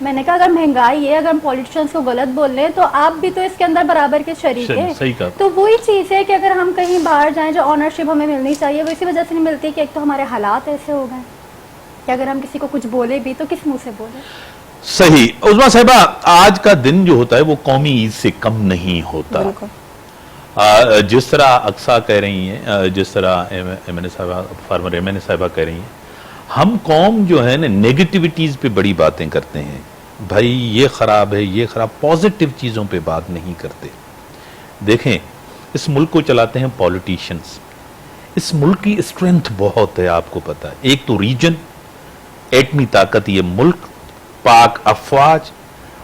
میں نے کہا اگر مہنگائی ہے, اگر ہم پولیٹیشنس کو غلط بول رہے ہیں تو آپ بھی تو اس کے اندر برابر کے شریک ہیں. صحیح کہا. تو وہی چیز ہے کہ اگر ہم کہیں باہر جائیں, جو آنرشپ ہمیں ملنی چاہیے وہ اسی وجہ سے نہیں ملتی کہ ایک تو ہمارے حالات ایسے ہو گئے کہ اگر ہم کسی کو کچھ بولے بھی تو کس منہ سے بولے. صحیح. عظمیٰ صاحبہ, آج کا دن جو ہوتا ہے وہ قومی عید سے کم نہیں ہوتا. جس طرح اقصا کہہ رہی ہیں, جس طرح فارمر ایم صاحبہ کہہ رہی ہیں, ہم قوم جو ہے نا نیگیٹیوٹیز پہ بڑی باتیں کرتے ہیں. بھائی یہ خراب ہے, یہ خراب, پازیٹیو چیزوں پہ بات نہیں کرتے. دیکھیں اس ملک کو چلاتے ہیں پولیٹیشنز. اس ملک کی اسٹرینتھ بہت ہے, آپ کو پتا ہے. ایک تو ریجن, ایٹمی طاقت یہ ملک, پاک افواج,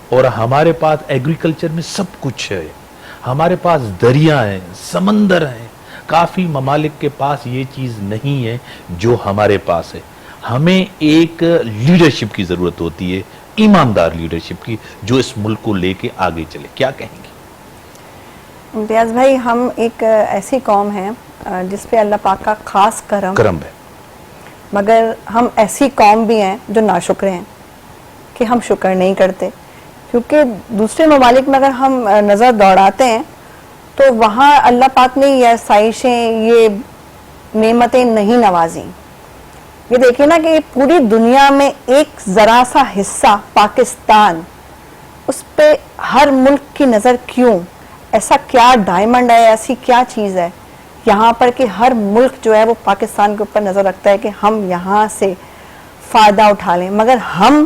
اور ہمارے پاس ایگریکلچر میں سب کچھ ہے. ہمارے پاس دریا ہیں, سمندر ہیں. کافی ممالک کے پاس یہ چیز نہیں ہے جو ہمارے پاس ہے. ہمیں ایک لیڈرشپ کی ضرورت ہوتی ہے, ایماندار لیڈرشپ کی, جو اس ملک کو لے کے آگے چلے. کیا کہیں گے؟ امتیاز بھائی, ہم ایک ایسی قوم ہیں جس پہ اللہ پاک کا خاص کرم ہے, مگر ہم ایسی قوم بھی ہیں جو ناشکر ہیں کہ ہم شکر نہیں کرتے. کیونکہ دوسرے ممالک میں اگر ہم نظر دوڑاتے ہیں تو وہاں اللہ پاک نے یہ آسائشیں, یہ نعمتیں نہیں نوازیں. یہ دیکھیں نا کہ پوری دنیا میں ایک ذرا سا حصہ پاکستان, اس پہ ہر ملک کی نظر کیوں؟ ایسا کیا ڈائمنڈ ہے, ایسی کیا چیز ہے یہاں پر کہ ہر ملک جو ہے وہ پاکستان کے اوپر نظر رکھتا ہے کہ ہم یہاں سے فائدہ اٹھا لیں. مگر ہم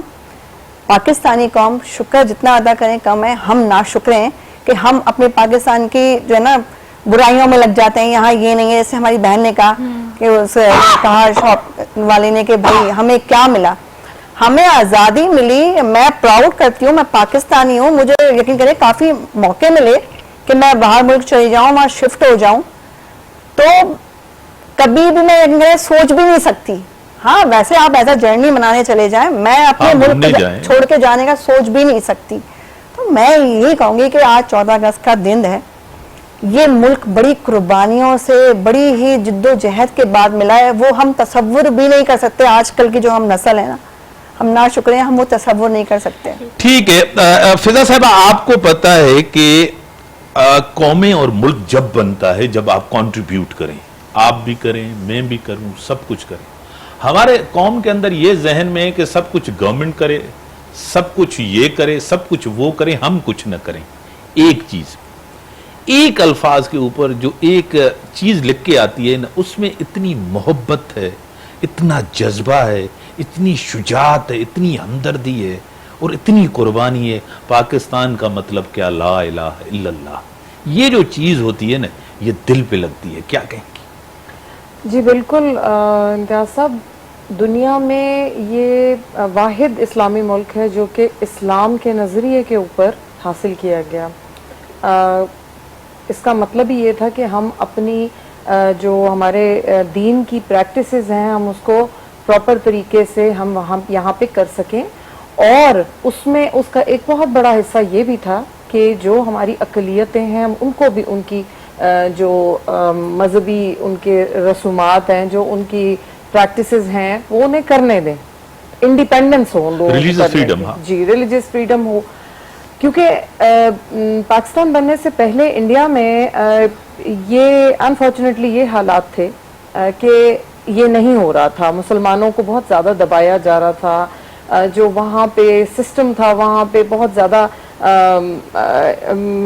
پاکستانی قوم شکر جتنا ادا کریں کم ہے. ہم ناشکر ہیں کہ ہم اپنے پاکستان کی جو ہے نا برائیوں میں لگ جاتے ہیں. یہاں یہ نہیں ہے, جیسے ہماری بہن نے کہا کہ اسے کہا شاپ والے نے کہ بھائی ہمیں کیا ملا, ہمیں آزادی ملی. میں پراؤڈ کرتی ہوں, میں پاکستانی ہوں. مجھے یقین کریں کافی موقع ملے کہ میں باہر ملک چلی جاؤں, وہاں شفٹ ہو جاؤں, تو کبھی بھی میں یقین کریں سوچ بھی نہیں سکتی. ہاں ویسے آپ ایسا جرنی بنانے چلے جائیں, میں اپنے ملک چھوڑ کے جانے کا سوچ بھی نہیں سکتی. تو میں یہی کہوں گی کہ آج 14 اگست کا دن ہے. یہ ملک بڑی قربانیوں سے, بڑی ہی جد و جہد کے بعد ملا ہے. وہ ہم تصور بھی نہیں کر سکتے. آج کل کی جو ہم نسل ہے نا, ہم ناشکر ہیں, ہم وہ تصور نہیں کر سکتے. ٹھیک ہے. فضا صاحبہ, آپ کو پتا ہے کہ قومیں اور ملک جب بنتا ہے جب آپ کنٹریبیوٹ کریں, آپ بھی کریں, میں بھی کروں, سب کچھ کریں. ہمارے قوم کے اندر یہ ذہن میں ہے کہ سب کچھ گورنمنٹ کرے, سب کچھ یہ کرے, سب کچھ وہ کرے, ہم کچھ نہ کریں. ایک چیز, ایک الفاظ کے اوپر جو ایک چیز لکھ کے آتی ہے نا, اس میں اتنی محبت ہے, اتنا جذبہ ہے, اتنی شجاعت ہے, اتنی ہمدردی ہے اور اتنی قربانی ہے. پاکستان کا مطلب کیا, لا الہ الا اللہ. یہ جو چیز ہوتی ہے نا, یہ دل پہ لگتی ہے. کیا کہیں گے؟ جی بالکل امتیاز صاحب, دنیا میں یہ واحد اسلامی ملک ہے جو کہ اسلام کے نظریے کے اوپر حاصل کیا گیا. اس کا مطلب ہی یہ تھا کہ ہم اپنی جو ہمارے دین کی پریکٹسز ہیں ہم اس کو پراپر طریقے سے ہم وہاں یہاں پہ کر سکیں. اور اس میں اس کا ایک بہت بڑا حصہ یہ بھی تھا کہ جو ہماری اقلیتیں ہیں ہم ان کو بھی ان کی جو مذہبی ان کے رسومات ہیں, جو ان کی پریکٹسز ہیں, وہ انہیں کرنے دیں, انڈیپینڈنس ہو ان لوگوں, ریلیجیس فریڈم. جی ریلیجیس فریڈم ہو. کیونکہ پاکستان بننے سے پہلے انڈیا میں یہ انفارچونیٹلی یہ حالات تھے کہ یہ نہیں ہو رہا تھا. مسلمانوں کو بہت زیادہ دبایا جا رہا تھا. جو وہاں پہ سسٹم تھا, وہاں پہ بہت زیادہ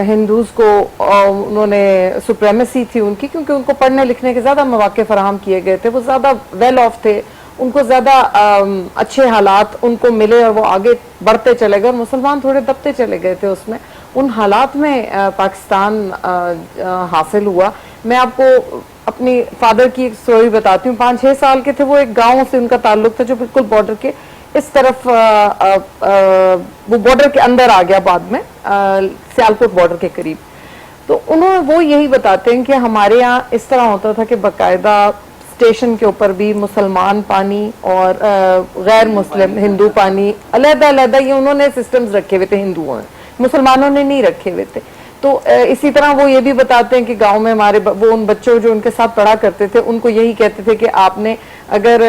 ہندوز کو انہوں نے سپریمیسی تھی ان کی, کیونکہ ان کو پڑھنے لکھنے کے زیادہ مواقع فراہم کیے گئے تھے. وہ زیادہ ویل آف تھے, ان کو زیادہ اچھے حالات ان کو ملے اور وہ آگے بڑھتے چلے گئے, اور مسلمان تھوڑے دبتے چلے گئے تھے. اس میں ان حالات میں پاکستان حاصل ہوا. میں آپ کو اپنی فادر کی ایک سٹوری بتاتی ہوں. 5-6 سال کے تھے وہ, ایک گاؤں سے ان کا تعلق تھا جو بالکل بارڈر کے اس طرف, وہ بارڈر کے اندر آ گیا بعد میں, سیالکوٹ بارڈر کے قریب. تو وہ یہی بتاتے ہیں کہ ہمارے یہاں اس طرح ہوتا تھا کہ باقاعدہ اسٹیشن کے اوپر بھی مسلمان پانی اور غیر مسلم ہندو پانی علیحدہ علیحدہ, یہ انہوں نے سسٹمز رکھے ہوئے تھے, ہندوؤں نے, مسلمانوں نے نہیں رکھے ہوئے تھے. تو اسی طرح وہ یہ بھی بتاتے ہیں کہ گاؤں میں ہمارے وہ ان بچوں جو ان کے ساتھ پڑھا کرتے تھے ان کو یہی کہتے تھے کہ آپ نے اگر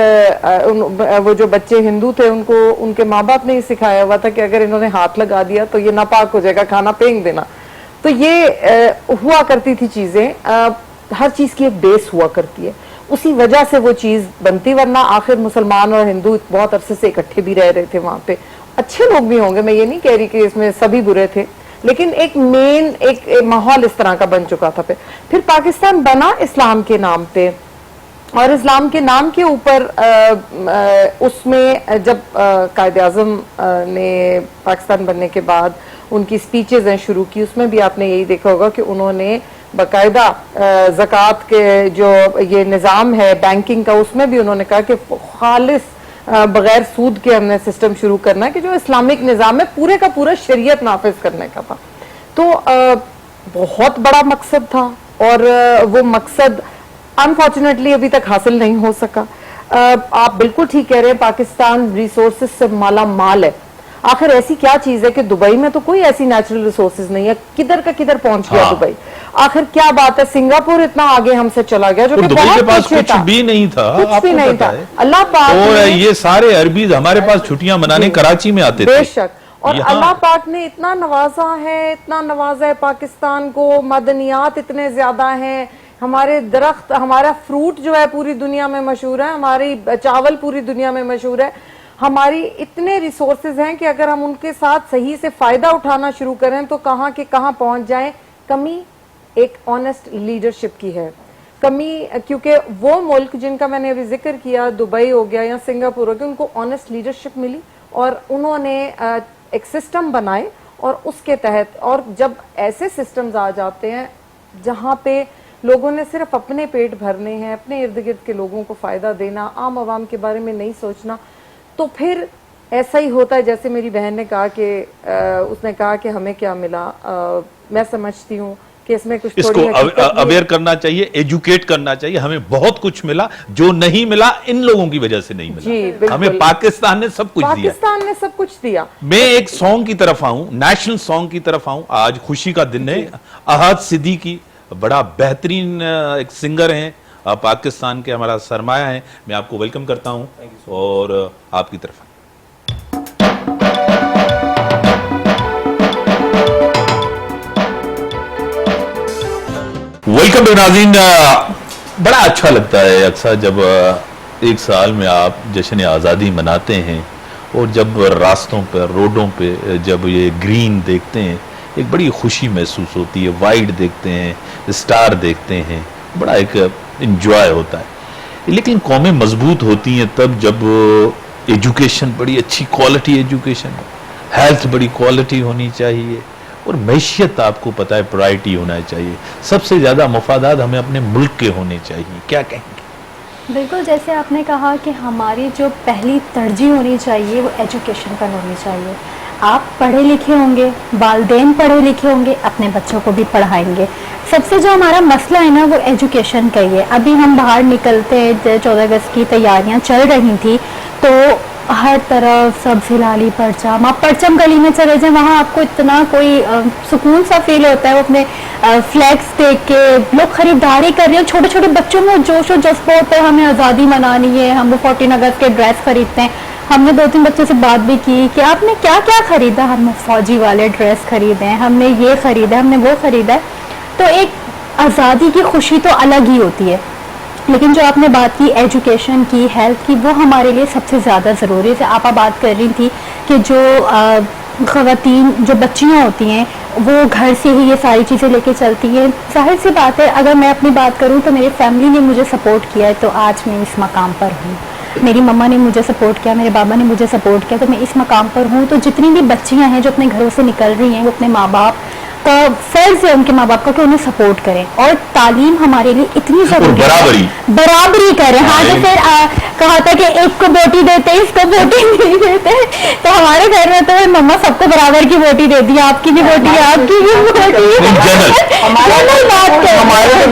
وہ جو بچے ہندو تھے ان کو ان کے ماں باپ نے یہ سکھایا ہوا تھا کہ اگر انہوں نے ہاتھ لگا دیا تو یہ ناپاک ہو جائے گا, کھانا پھینک دینا. تو یہ ہوا کرتی تھی چیزیں, ہر چیز کی ایک بیس ہوا کرتی ہے, اسی وجہ سے وہ چیز بنتی, ورنہ آخر مسلمان اور ہندو بہت عرصے سے اکٹھے بھی رہ رہے تھے وہاں پہ. اچھے لوگ بھی ہوں گے, میں یہ نہیں کہہ رہی کہ اس میں سبھی برے تھے, لیکن ایک مین ایک ماحول اس طرح کا بن چکا تھا. پھر پاکستان بنا اسلام کے نام پہ, اور اسلام کے نام کے اوپر اس میں جب قائد اعظم نے پاکستان بننے کے بعد ان کی سپیچز ہیں شروع کی, اس میں بھی آپ نے یہی دیکھا ہوگا کہ انہوں نے باقاعدہ زکوٰۃ کے جو یہ نظام ہے بینکنگ کا, اس میں بھی انہوں نے کہا کہ خالص بغیر سود کے ہم نے سسٹم شروع کرنا ہے, کہ جو اسلامک نظام ہے پورے کا پورا شریعت نافذ کرنے کا تھا. تو بہت بڑا مقصد تھا, اور وہ مقصد انفارچونیٹلی ابھی تک حاصل نہیں ہو سکا. آپ بالکل ٹھیک کہہ رہے ہیں, پاکستان ریسورسز سے مالا مال ہے. آخر ایسی کیا چیز ہے کہ دبئی میں تو کوئی ایسی نیچرل ریسورسز نہیں ہے, کدھر کا کدھر پہنچ گیا دبئی. آخر کیا بات ہے, سنگاپور اتنا آگے ہم سے چلا گیا جو کہ دبئی کے پاس بہت کچھ بھی نہیں تھا, کچھ بھی نہیں تھا. اللہ پاک اور یہ سارے عربیز ہمارے پاس چھٹیاں منانے کراچی میں آتے تھے. بے شک, اور اللہ پاک نے اتنا نوازا ہے, اتنا نوازا ہے پاکستان کو, معدنیات اتنے زیادہ ہیں, ہمارے درخت, ہمارا فروٹ جو ہے پوری دنیا میں مشہور ہے, ہماری چاول پوری دنیا میں مشہور ہے, ہماری اتنے ریسورسز ہیں کہ اگر ہم ان کے ساتھ صحیح سے فائدہ اٹھانا شروع کریں تو کہاں کے کہاں پہنچ جائیں. کمی ایک آنےسٹ لیڈرشپ کی ہے, کمی, کیونکہ وہ ملک جن کا میں نے ابھی ذکر کیا, دبئی ہو گیا یا سنگاپور ہو گیا, ان کو آنےسٹ لیڈرشپ ملی اور انہوں نے ایک سسٹم بنائے, اور اس کے تحت, اور جب ایسے سسٹمز آ جاتے ہیں جہاں پہ لوگوں نے صرف اپنے پیٹ بھرنے ہیں, اپنے ارد گرد کے لوگوں کو فائدہ دینا, عام عوام کے بارے میں نہیں سوچنا, تو پھر ایسا ہی ہوتا ہے. جیسے میری بہن نے کہا کہ اس نے کہا کہ ہمیں کیا ملا, میں سمجھتی ہوں کہ اس میں کچھ اس کو اویئر کرنا چاہیے, ایجوکیٹ کرنا چاہیے. ہمیں بہت کچھ ملا, جو نہیں ملا ان لوگوں کی وجہ سے نہیں ملا. ہمیں پاکستان نے سب کچھ دیا, پاکستان نے سب کچھ دیا. میں ایک سانگ کی طرف آؤں, نیشنل سانگ کی طرف آؤں. آج خوشی کا دن ہے. احد صدیقی بڑا بہترین ایک سنگر ہیں, پاکستان کے ہمارا سرمایہ ہیں. میں آپ کو ویلکم کرتا ہوں اور آپ کی طرف. ویلکم ٹو ناظرین. بڑا اچھا لگتا ہے اکثر جب ایک سال میں آپ جشن آزادی مناتے ہیں, اور جب راستوں پہ, روڈوں پہ جب یہ گرین دیکھتے ہیں, ایک بڑی خوشی محسوس ہوتی ہے. وائٹ دیکھتے ہیں, اسٹار دیکھتے ہیں, بڑا ایک انجوائے ہوتا ہے. لیکن قومیں مضبوط ہوتی ہیں تب جب ایجوکیشن, بڑی اچھی کوالٹی ایجوکیشن, ہیلتھ بڑی کوالٹی ہونی چاہیے, اور معیشت آپ کو پتہ ہے پرائرٹی ہونا چاہیے. سب سے زیادہ مفادات ہمیں اپنے ملک کے ہونے چاہیے. کیا کہیں گے؟ بالکل, جیسے آپ نے کہا کہ ہماری جو پہلی ترجیح ہونی چاہیے وہ ایجوکیشن پر ہونی چاہیے. آپ پڑھے لکھے ہوں گے, والدین پڑھے لکھے ہوں گے, اپنے بچوں کو بھی پڑھائیں گے. سب سے جو ہمارا مسئلہ ہے نا وہ ایجوکیشن کا ہی ہے. ابھی ہم باہر نکلتے, 14 اگست کی تیاریاں چل رہی تھیں, تو ہر طرف سب ہلالی پرچم. آپ پرچم گلی میں چلے جائیں, وہاں آپ کو اتنا کوئی سکون سا فیل ہوتا ہے. وہ اپنے فلیکس دیکھ کے لوگ خریداری کر رہے ہیں. چھوٹے چھوٹے بچوں میں جوش و جذبہ ہوتا ہے, ہمیں آزادی منانی ہے, ہم وہ 14 اگست کے ڈریس خریدتے ہیں. ہم نے 2-3 بچوں سے بات بھی کی کہ آپ نے کیا کیا خریدا. ہم نے فوجی والے ڈریس خریدے ہیں, ہم نے یہ خریدا, ہم نے وہ خریدا ہے. تو ایک آزادی کی خوشی تو الگ ہی ہوتی ہے. لیکن جو آپ نے بات کی ایجوکیشن کی, ہیلتھ کی, وہ ہمارے لیے سب سے زیادہ ضروری ہے. آپ بات کر رہی تھی کہ جو خواتین, جو بچیاں ہوتی ہیں, وہ گھر سے ہی یہ ساری چیزیں لے کے چلتی ہیں. ظاہر سی بات ہے, اگر میں اپنی بات کروں تو میری فیملی نے مجھے سپورٹ کیا ہے, تو آج میں اس مقام پر ہوں. میری مما نے مجھے سپورٹ کیا, میرے بابا نے مجھے سپورٹ کیا, تو میں اس مقام پر ہوں. تو جتنی بھی بچیاں ہیں جو اپنے گھروں سے نکل رہی ہیں, وہ اپنے ماں باپ کا فرض ہے, ان کے ماں باپ کا, کہ انہیں سپورٹ کریں. اور تعلیم ہمارے لیے اتنی ضروری ہے, برابری کریں. ہاں, تو پھر کہا تھا کہ ایک کو بوٹی دیتے, اس کو بوٹی نہیں دیتے. تو ہمارے گھر میں تو مما سب کو برابر کی بوٹی دے دی. آپ کی بھی بوٹی ہے, آپ کی بھی بوٹی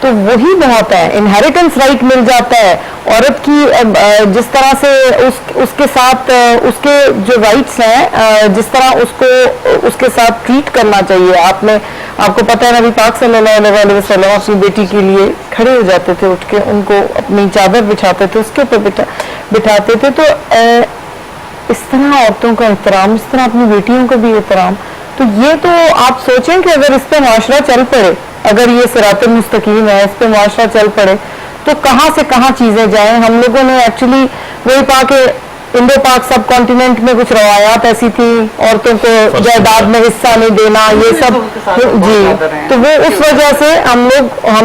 تو وہی بہت ہے. انہیریٹنس رائٹ مل جاتا ہے عورت کی, جس طرح سے اس کے ساتھ اس کے جو رائٹس ہیں, جس طرح اس کے ساتھ ٹریٹ کرنا چاہیے. آپ کو پتہ ہے نبی پاک صلی اللہ علیہ وسلم اپنی بیٹی کے لیے کھڑے ہو جاتے تھے, اٹھ کے ان کو اپنی چادر بچھاتے تھے, اس کے اوپر بٹھاتے تھے. تو اس طرح عورتوں کا احترام, اس طرح اپنی بیٹیوں کا بھی احترام. تو یہ تو آپ سوچیں کہ اگر اس پہ معاشرہ چل پڑے, اگر یہ صراط المستقیم ہے, اس پہ معاشرہ چل پڑے, تو کہاں سے کہاں چیزیں جائیں. ہم لوگوں نے ایکچولی وہی کہا کہ انڈو پاک سب کانٹیننٹ میں کچھ روایات ایسی تھی, عورتوں کو جائیداد میں حصہ نہیں دینا, یہ سب جی, تو وہ اس وجہ سے ہم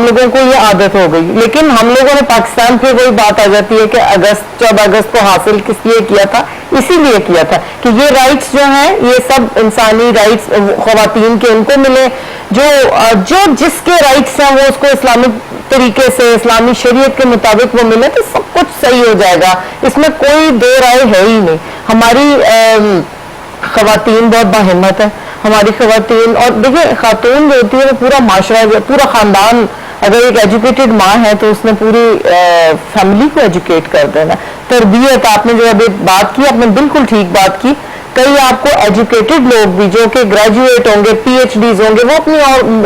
لوگوں کو یہ عادت ہو گئی. لیکن ہم لوگوں نے پاکستان پہ کوئی بات آ جاتی ہے کہ 14 اگست کو حاصل کس لیے کیا تھا, اسی لیے کیا تھا کہ یہ رائٹس جو ہیں یہ سب انسانی رائٹس خواتین کے ان کو ملے, جو جس کے رائٹس ہیں وہ اس کو اسلامک طریقے سے, اسلامی شریعت کے مطابق وہ ملے, تو سب کچھ صحیح ہو جائے گا. اس میں کوئی دو رائے ہے ہی نہیں. ہماری خواتین بہت باہمت ہے, ہماری خواتین. اور دیکھیں خاتون جو ہوتی ہے وہ پورا معاشرہ, پورا خاندان, اگر ایک ایجوکیٹڈ ماں ہے تو اس نے پوری فیملی کو ایجوکیٹ کر دینا. تربیت, آپ نے جو ابھی بات کی, آپ نے بالکل ٹھیک بات کی. کئی آپ کو ایجوکیٹڈ لوگ بھی جو کہ گریجویٹ ہوں گے, پی ایچ ڈیز ہوں گے, وہ اپنی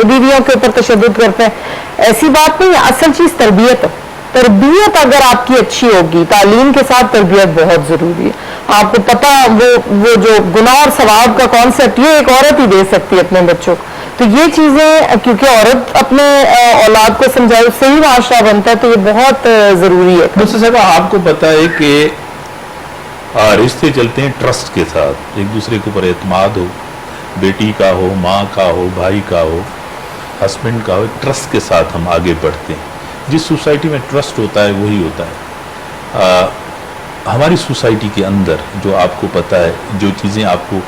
بیویوں کے اوپر تشدد کرتے ہیں. ایسی بات نہیں ہے, اصل چیز تربیت ہے. تربیت اگر آپ کی اچھی ہوگی, تعلیم کے ساتھ تربیت بہت ضروری ہے. آپ کو پتا وہ جو گناہ اور ثواب کا کانسیپٹ یہ ایک عورت ہی دے سکتی ہے اپنے بچوں کو. تو یہ چیزیں کیونکہ عورت اپنے اولاد کو سمجھائے, اس سے ہی معاشرہ بنتا ہے, تو یہ بہت ضروری ہے. دوستو صاحب, آپ کو پتا ہے کہ رشتے چلتے ہیں ٹرسٹ کے ساتھ, ایک دوسرے کے اوپر اعتماد ہو, بیٹی کا ہو, ماں کا ہو, بھائی کا ہو, ہسبینڈ کا ہو, ٹرسٹ کے ساتھ ہم آگے بڑھتے ہیں. جس سوسائٹی میں ٹرسٹ ہوتا ہے وہی ہوتا ہے. ہماری سوسائٹی کے اندر جو آپ کو پتا ہے, جو چیزیں آپ کو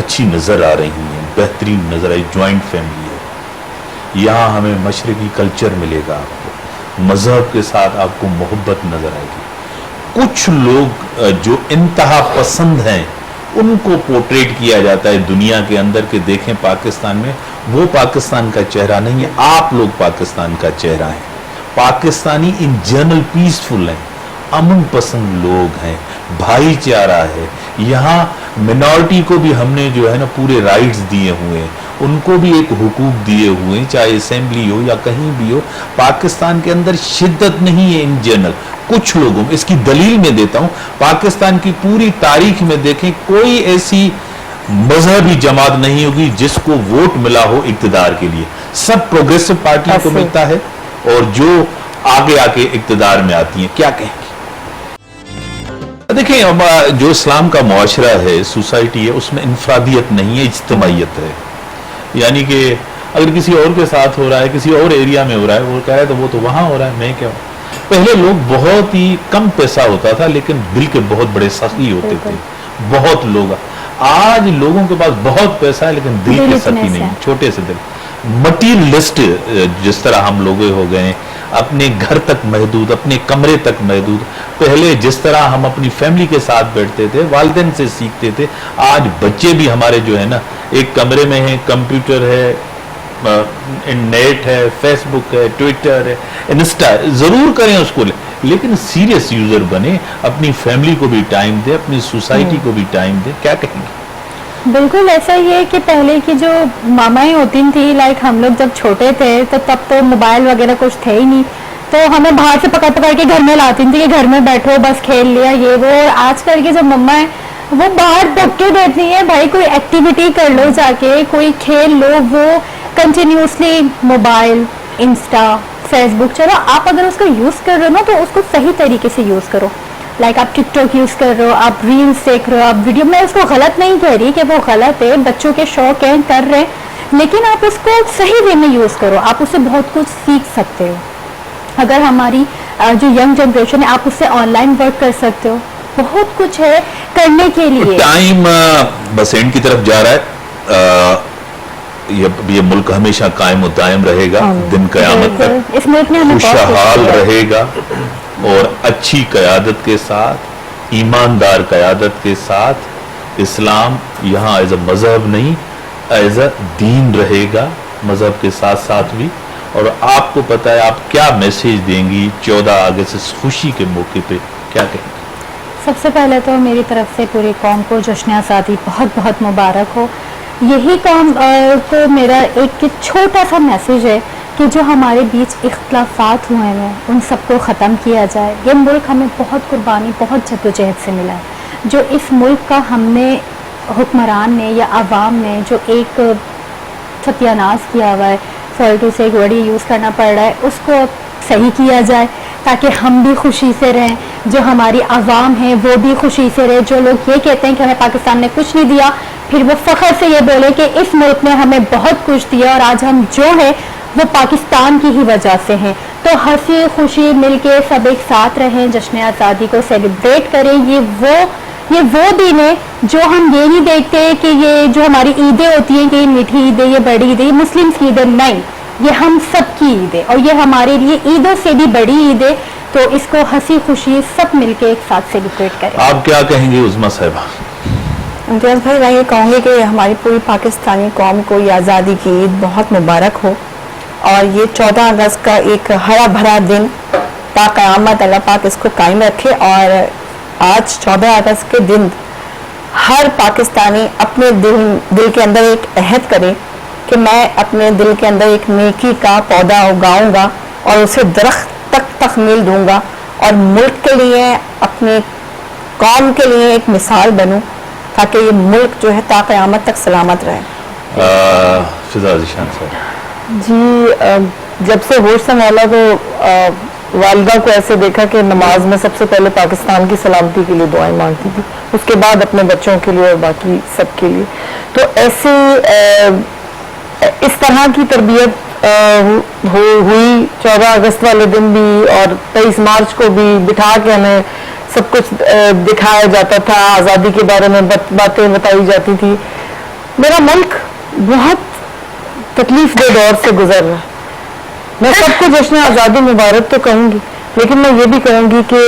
اچھی نظر آ رہی ہیں, بہترین نظر آئی, جوائنٹ فیملی ہے. یہاں ہمیں مشرقی کلچر ملے گا, آپ کو مذہب کے ساتھ آپ کو محبت نظر آئے گی. کچھ لوگ جو انتہا پسند ہیں ان کو پورٹریٹ کیا جاتا ہے دنیا کے اندر کہ دیکھیں پاکستان میں, وہ پاکستان کا چہرہ نہیں ہے, آپ لوگ پاکستان کا چہرہ ہیں. پاکستانی ان جنرل پیسفل ہیں, امن پسند لوگ ہیں, بھائی چارہ ہے. یہاں منورٹی کو بھی ہم نے جو ہے نا پورے رائٹس دیے ہوئے ہیں, ان کو بھی ایک حقوق دیے ہوئے ہیں, چاہے اسمبلی ہو یا کہیں بھی ہو. پاکستان کے اندر شدت نہیں ہے ان جنرل کچھ لوگوں میں. اس کی دلیل میں دیتا ہوں, پاکستان کی پوری تاریخ میں دیکھیں کوئی ایسی مذہبی جماعت نہیں ہوگی جس کو ووٹ ملا ہو اقتدار کے لیے. سب پروگریسو پارٹیوں کو ملتا ہے, اور جو آگے آ کے اقتدار میں آتی ہیں کیا کہیں گے. دیکھیں جو اسلام کا معاشرہ ہے, سوسائٹی ہے, اس میں انفرادیت نہیں ہے, اجتماعیت ہے. یعنی کہ اگر کسی اور کے ساتھ ہو رہا ہے, کسی اور ایریا میں ہو رہا ہے, وہ کہہ رہا ہے تو وہ تو وہاں ہو رہا ہے, میں کیا ہوں. پہلے لوگ بہت ہی کم پیسہ ہوتا تھا لیکن دل کے بہت بڑے سخی ہوتے تھے, بہت لوگ. آج لوگوں کے پاس بہت پیسہ ہے لیکن دل کے سخی نہیں, چھوٹے سے دل. مٹیریلسٹ جس طرح ہم لوگ ہو گئے, اپنے گھر تک محدود, اپنے کمرے تک محدود. پہلے جس طرح ہم اپنی فیملی کے ساتھ بیٹھتے تھے, والدین سے سیکھتے تھے, آج بچے بھی ہمارے جو ہے نا ایک کمرے میں ہیں, کمپیوٹر ہے, نیٹ ہے, فیس بک ہے, ٹویٹر ہے, انسٹا. ضرور کریں اس کو, لیکن سیریس یوزر بنے, اپنی فیملی کو بھی ٹائم دے, اپنی سوسائٹی کو بھی ٹائم دے. کیا کہیں گے؟ بالکل ایسا ہی ہے کہ پہلے کی جو مامائیں ہوتی تھیں, لائک ہم لوگ جب چھوٹے تھے تو تب تو موبائل وغیرہ کچھ تھے ہی نہیں, تو ہمیں باہر سے پکڑ پکڑ کے گھر میں لاتی تھی کہ گھر میں بیٹھو بس کھیل لیا یہ وہ. اور آج کل کی جو مما ہے وہ باہر دھکے دیتی ہیں, بھائی کوئی ایکٹیویٹی کر لو جا کے, کوئی کھیل لو. وہ کنٹینیوسلی موبائل, انسٹا, فیس بک. چلو آپ اگر اس کو یوز کر رہے ہو نا تو اس کو صحیح طریقے سے یوز کرو. لائک آپ ٹک ٹاک یوز کر رہے ہو, آپ ریلس دیکھ رہے ہو, آپ ویڈیو. میں اس کو غلط نہیں کہہ رہی کہ وہ غلط ہے, بچوں کے شوق ہیں کر رہے, لیکن آپ اس کو صحیح وے میں یوز کرو. آپ اس سے بہت کچھ سیکھ سکتے ہو. اگر ہماری جو ینگ جنریشن ہے, آپ اس سے آن لائن ورک کر سکتے ہو, بہت کچھ ہے کرنے کے لیے. ٹائم بس اینڈ کی طرف جا رہا ہے. یہ ملک ہمیشہ قائم و دائم رہے گا, دن قیامت تک اس ملک نے ہمیں خوشحال رہے گا, اور اچھی قیادت کے ساتھ, ایماندار قیادت کے ساتھ. اسلام یہاں ایز اے مذہب نہیں, ایز اے دین رہے گا, مذہب کے ساتھ ساتھ بھی. اور آپ کو پتا ہے آپ کیا میسیج دیں گی 14 اگست اس خوشی کے موقع پہ، کیا کہیں گے؟ سب سے پہلے تو میری طرف سے پوری قوم کو جشن آزادی بہت بہت مبارک ہو. یہی قوم کو میرا ایک چھوٹا سا میسیج ہے کہ جو ہمارے بیچ اختلافات ہوئے ہیں ان سب کو ختم کیا جائے. یہ ملک ہمیں بہت قربانی، بہت جدوجہد سے ملا ہے. جو اس ملک کا ہم نے حکمران نے یا عوام نے جو ایک ستیہ ناش کیا ہوا ہے، فالتو سے ایک وڑی یوز کرنا پڑ رہا ہے، اس کو صحیح کیا جائے تاکہ ہم بھی خوشی سے رہیں، جو ہماری عوام ہے وہ بھی خوشی سے رہے. جو لوگ یہ کہتے ہیں کہ ہمیں پاکستان نے کچھ نہیں دیا، پھر وہ فخر سے یہ بولے کہ اس ملک نے ہمیں بہت کچھ دیا اور آج ہم جو ہیں وہ پاکستان کی ہی وجہ سے ہیں. تو ہنسی خوشی مل کے سب ایک ساتھ رہیں، جشن آزادی کو سیلیبریٹ کریں. یہ وہ دن ہے جو ہم یہ نہیں دیکھتے کہ یہ جو ہماری عیدیں ہوتی ہیں کہ یہ میٹھی عید ہے، یہ بڑی عید ہے، یہ مسلم کی عید ہے. نہیں، یہ ہم سب کی عید ہے اور یہ ہمارے لیے عیدوں سے بھی بڑی عید ہے. تو اس کو ہنسی خوشی سب مل کے ایک ساتھ سیلیبریٹ کریں. آپ کیا کہیں گے عظمیٰ صاحبہ؟ امتیاز بھائی، میں یہ کہوں گی کہ ہماری پوری پاکستانی قوم کو یہ آزادی کی عید بہت مبارک ہو، اور یہ 14 اگست کا ایک ہرا بھرا دن تا قیامت اللہ پاک اس کو قائم رکھے. اور آج 14 اگست کے دن ہر پاکستانی اپنے دل کے اندر ایک عہد کرے کہ میں اپنے دل کے اندر ایک نیکی کا پودا اگاؤں گا اور اسے درخت تک تکمیل دوں گا، اور ملک کے لیے، اپنے قوم کے لیے ایک مثال بنوں تاکہ یہ ملک جو ہے تا قیامت تک سلامت رہے. فضا ذیشان صاحب جی، جب سے ہوش سنبھالا تو والدہ کو ایسے دیکھا کہ نماز میں سب سے پہلے پاکستان کی سلامتی کے لیے دعائیں مانگتی تھی، اس کے بعد اپنے بچوں کے لیے اور باقی سب کے لیے. تو ایسے اس طرح کی تربیت ہوئی 14 اگست والے دن بھی، اور 23 مارچ کو بھی بٹھا کے ہمیں سب کچھ دکھایا جاتا تھا، آزادی کے بارے میں باتیں بتائی جاتی تھی. میرا ملک بہت تکلیف دہ دور سے گزر رہا ہے. میں سب کو جشن آزادی مبارک تو کہوں گی، لیکن میں یہ بھی کہوں گی کہ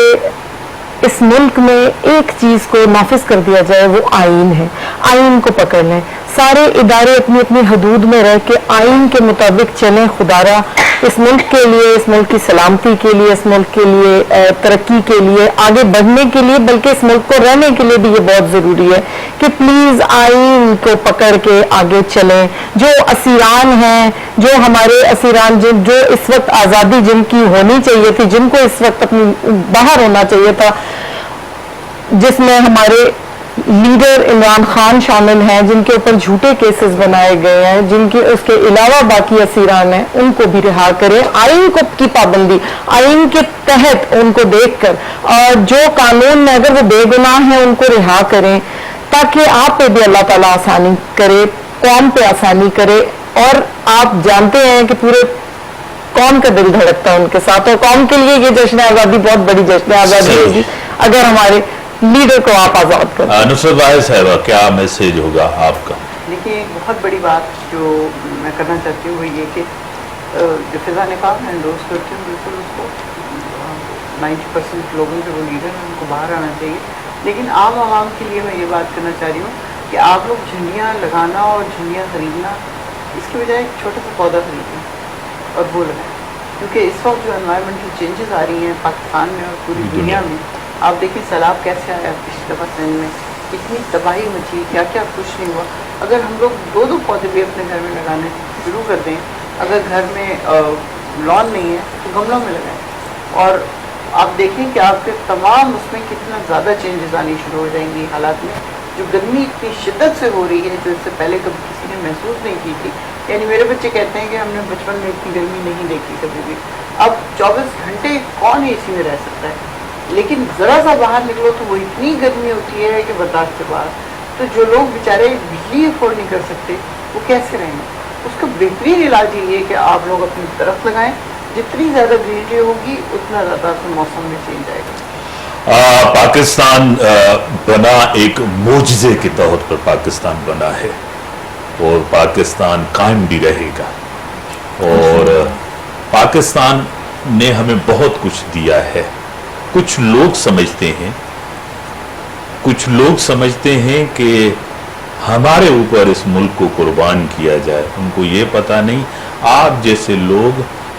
اس ملک میں ایک چیز کو نافذ کر دیا جائے، وہ آئین ہے. آئین کو پکڑ لیں، سارے ادارے اپنی اپنی حدود میں رہ کے آئین کے مطابق چلیں. خدارا اس ملک کے لیے، اس ملک کی سلامتی کے لیے، اس ملک کے لیے ترقی کے لیے، آگے بڑھنے کے لیے، بلکہ اس ملک کو رہنے کے لیے بھی یہ بہت ضروری ہے کہ پلیز آئین کو پکڑ کے آگے چلیں. جو اسیران ہیں، جو ہمارے اسیران جو اس وقت آزادی جن کی ہونی چاہیے تھی، جن کو اس وقت اپنی باہر ہونا چاہیے تھا، جس میں ہمارے لیڈر عمران خان شامل ہیں، جن کے اوپر جھوٹے کیسز بنائے گئے ہیں، جن کے اس کے علاوہ باقی اسیران ہیں، ان کو بھی رہا کریں. آئین کی پابندی، آئین کے تحت ان کو دیکھ کر، اور جو قانون میں اگر وہ بے گناہ ہیں ان کو رہا کریں، تاکہ آپ پہ بھی اللہ تعالیٰ آسانی کرے، قوم پہ آسانی کرے. اور آپ جانتے ہیں کہ پورے قوم کا دل دھڑکتا ہے ان کے ساتھ، اور قوم کے لیے یہ جشن آزادی بہت بڑی جشن آزادی ہوگی اگر ہمارے لیڈر کو آپ آزاد کریں. نصرت واحد صاحبہ، کیا میسیج ہوگا آپ کا؟ دیکھیے، ایک بہت بڑی بات جو میں کرنا چاہتی ہوں وہ یہ کہ جو فضا نے کہا میں انڈورس کرتی ہوں بالکل اس کو. 90% لوگوں کے وہ لیڈر ہیں، ان کو باہر آنا چاہیے. لیکن عام عوام کے لیے میں یہ بات کرنا چاہ رہی ہوں کہ آپ لوگ جھنڈیاں لگانا اور جھنڈیاں خریدنا، اس کی بجائے ایک چھوٹا سا پودا خریدیں اور وہ لگائیں. کیونکہ اس وقت جو انوائرمنٹل چینجز آ رہی ہیں پاکستان میں اور پوری دنیا میں، آپ دیکھیں سیلاب کیسے آیا پچھلی دفعہ سندھ میں، اتنی تباہی مچی، کیا کیا کچھ نہیں ہوا. اگر ہم لوگ 2 پودے بھی اپنے گھر میں لگانے شروع کر دیں، اگر گھر میں لان نہیں ہے تو گملوں میں لگائیں، اور آپ دیکھیں کہ آپ کے تمام اس میں کتنا زیادہ چینجز آنی شروع ہو جائیں گی حالات میں. جو گرمی اتنی شدت سے ہو رہی ہے جو اس سے پہلے کبھی کسی نے محسوس نہیں کی تھی. یعنی میرے بچے کہتے ہیں کہ ہم نے بچپن میں اتنی گرمی نہیں دیکھی کبھی بھی. اب 24 گھنٹے کون اے سی میں رہ سکتا ہے؟ لیکن ذرا سا باہر نکلو تو وہ اتنی گرمی ہوتی ہے کہ برداشت سے باہر. تو جو لوگ بیچارے بجلی افورڈ نہیں کر سکتے وہ کیسے رہیں گے؟ اس کا بہترین علاج یہ ہے کہ آپ لوگ اپنی درخت لگائیں. جتنی زیادہ گرینری ہوگی اتنا زیادہ موسم میں چینج آئے گا. پاکستان بنا ایک معجزے کے طور پر پاکستان بنا ہے، اور پاکستان قائم بھی رہے گا. اور پاکستان نے ہمیں بہت کچھ دیا ہے. کچھ لوگ سمجھتے ہیں کہ ہمارے اوپر اس ملک کو قربان کیا جائے. ان کو یہ پتہ نہیں آپ جیسے لوگ